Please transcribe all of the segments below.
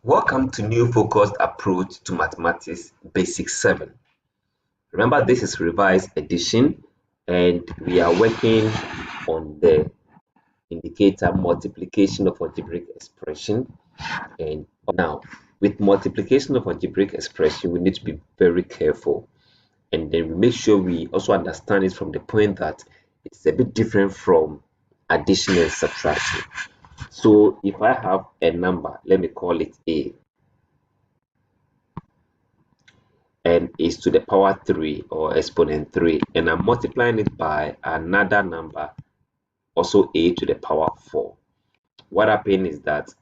Welcome to New Focused Approach to Mathematics Basic 7. Remember, this is revised edition and we are working on the indicator multiplication of algebraic expression. And now, with multiplication of algebraic expression, we need to be very careful. And then we make sure we also understand it from the point that it's a bit different from addition and subtraction. So if I have a number, let me call it A, and is to the power 3 or exponent 3, and I'm multiplying it by another number, also A to the power 4. What happens is that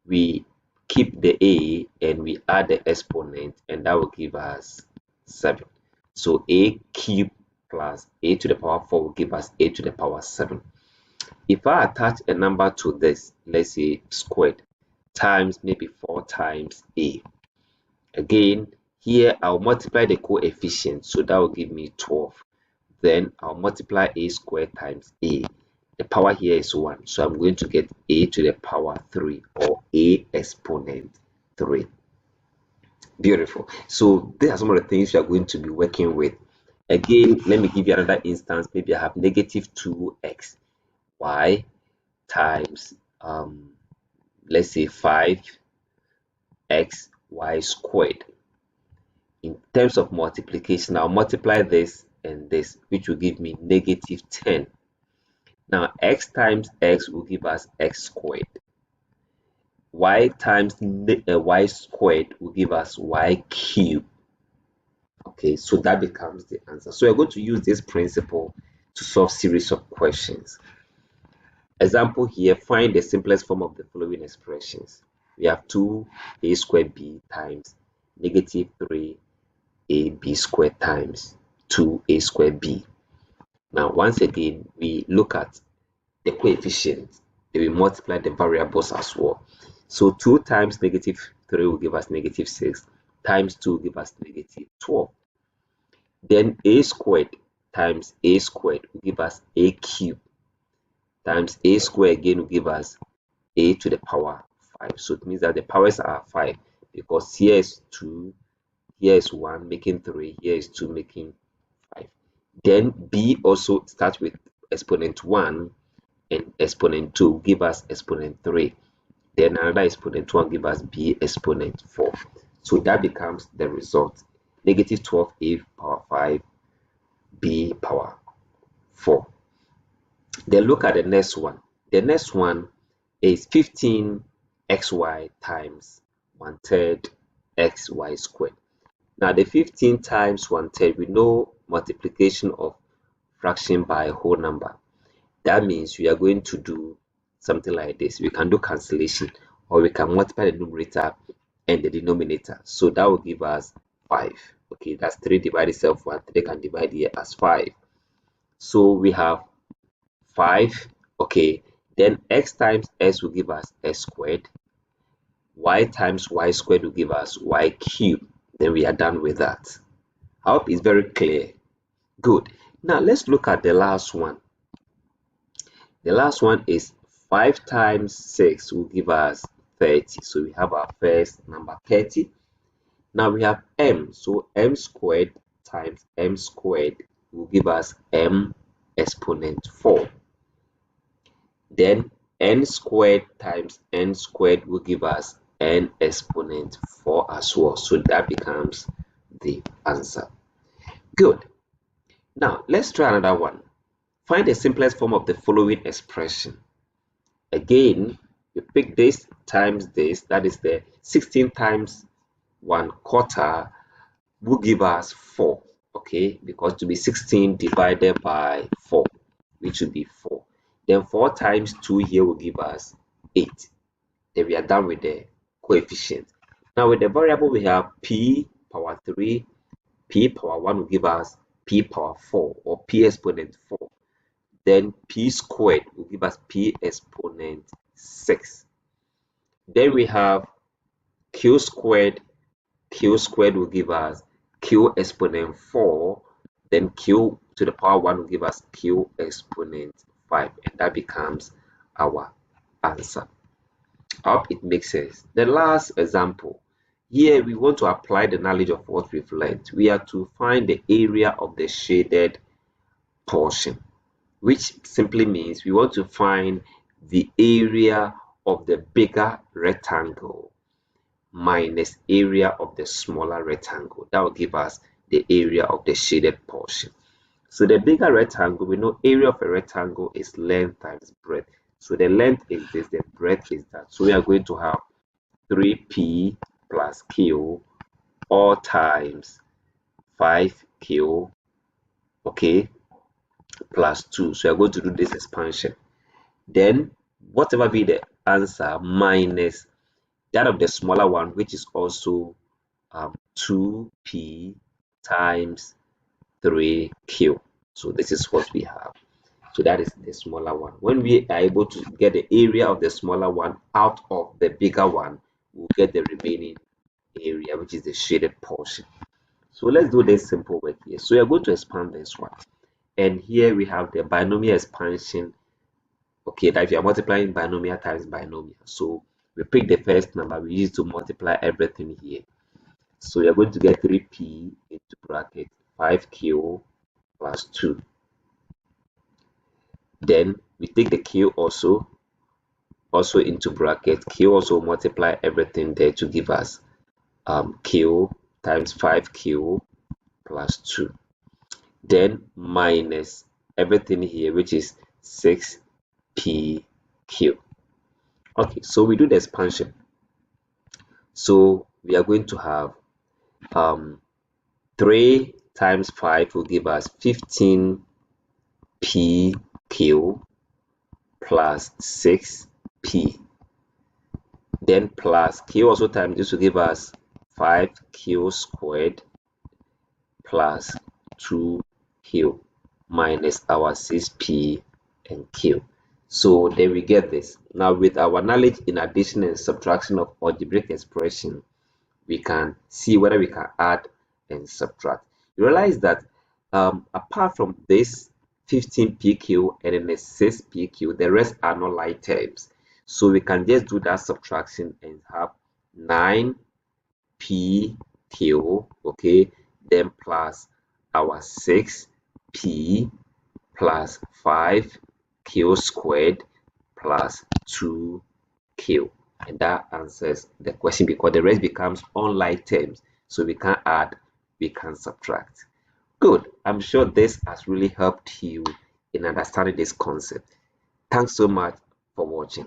we keep the A and we add the exponent, and that will give us 7. So A cubed plus A to the power 4 will give us A to the power 7. If I attach a number to this, let's say squared times maybe 4 times A, again here I'll multiply the coefficient, so that will give me 12. Then I'll multiply A squared times A. The power here is 1, so I'm going to get A to the power 3 or A exponent 3. Beautiful. So these are some of the things we are going to be working with. Again, let me give you another instance. Maybe I have negative 2x y times let's say 5x y squared. In terms of multiplication, I'll multiply this and this, which will give me negative 10. Now x times x will give us x squared. Y times y squared will give us y cubed. Okay, so that becomes the answer. So we're going to use this principle to solve series of questions. Example here, find the simplest form of the following expressions. We have 2a squared b times negative 3ab squared times 2a squared b. Now, once again, we look at the coefficients, then we multiply the variables as well. So 2 times negative 3 will give us negative 6, times 2 will give us negative 12. Then a squared times a squared will give us a cubed, times a squared again will give us a to the power 5. So it means that the powers are 5, because here is 2, here is 1 making 3, here is 2 making 5. Then b also starts with exponent 1 and exponent 2 give us exponent 3. Then another exponent 1 give us b exponent 4. So that becomes the result. Negative 12a power 5, b power 4. Then look at the next one. The next one is 15xy times 1/3 xy squared. Now the 15 times 1/3, we know multiplication of fraction by a whole number. That means we are going to do something like this. We can do cancellation, or we can multiply the numerator and the denominator. So that will give us 5. Okay, that's 3 divided itself 1. 3 can divide here as 5. So we have 5. Okay, then x times s will give us s squared. Y times y squared will give us y cubed. Then we are done with that. I hope it's very clear. Good. Now let's look at the last one. The last one is 5 times 6 will give us 30. So we have our first number 30. Now we have m. So m squared times m squared will give us m exponent 4. Then n squared times n squared will give us n exponent 4 as well. So that becomes the answer. Good. Now let's try another one. Find the simplest form of the following expression. Again, we pick this times this, that is the 16 times 1/4 will give us 4. Okay, because to be 16 divided by 4, which would be 4. Then 4 times 2 here will give us 8. Then we are done with the coefficient. Now with the variable we have p power 3, p power 1 will give us p power 4 or p exponent 4. Then p squared will give us p exponent 6. Then we have q squared. Q squared will give us q exponent 4. Then q to the power 1 will give us q exponent 5. And that becomes our answer. I hope it makes sense. The last example. Here we want to apply the knowledge of what we've learned. We are to find the area of the shaded portion, which simply means we want to find the area of the bigger rectangle minus area of the smaller rectangle. That will give us the area of the shaded portion. So the bigger rectangle, we know area of a rectangle is length times breadth. So the length is this, the breadth is that. So we are going to have 3p plus q all times 5q, okay, plus 2. So we are going to do this expansion. Then whatever be the answer minus that of the smaller one, which is also 2p times 3q. So this is what we have. So that is the smaller one. When we are able to get the area of the smaller one out of the bigger one, we'll get the remaining area, which is the shaded portion. So let's do this simple work here. So we are going to expand this one. And here we have the binomial expansion. Okay, that if you are multiplying binomial times binomial. So we pick the first number, we use to multiply everything here. So we are going to get 3p into bracket 5q plus 2. Then we take the q also into bracket. Q also multiply everything there to give us q times 5q plus 2. Then minus everything here, which is 6pq. Okay, so we do the expansion. So we are going to have 3 times 5 will give us 15pq plus 6p. Then plus q also times this will give us 5q squared plus 2q minus our 6p and q. So then we get this. Now with our knowledge in addition and subtraction of algebraic expression, we can see whether we can add and subtract. You realize that apart from this 15pq and then the 6pq, the rest are not like terms. So we can just do that subtraction and have 9pq, okay, then plus our 6p plus 5q squared plus 2q. And that answers the question because the rest becomes unlike terms. So we can add, we can subtract. Good. I'm sure this has really helped you in understanding this concept. Thanks so much for watching.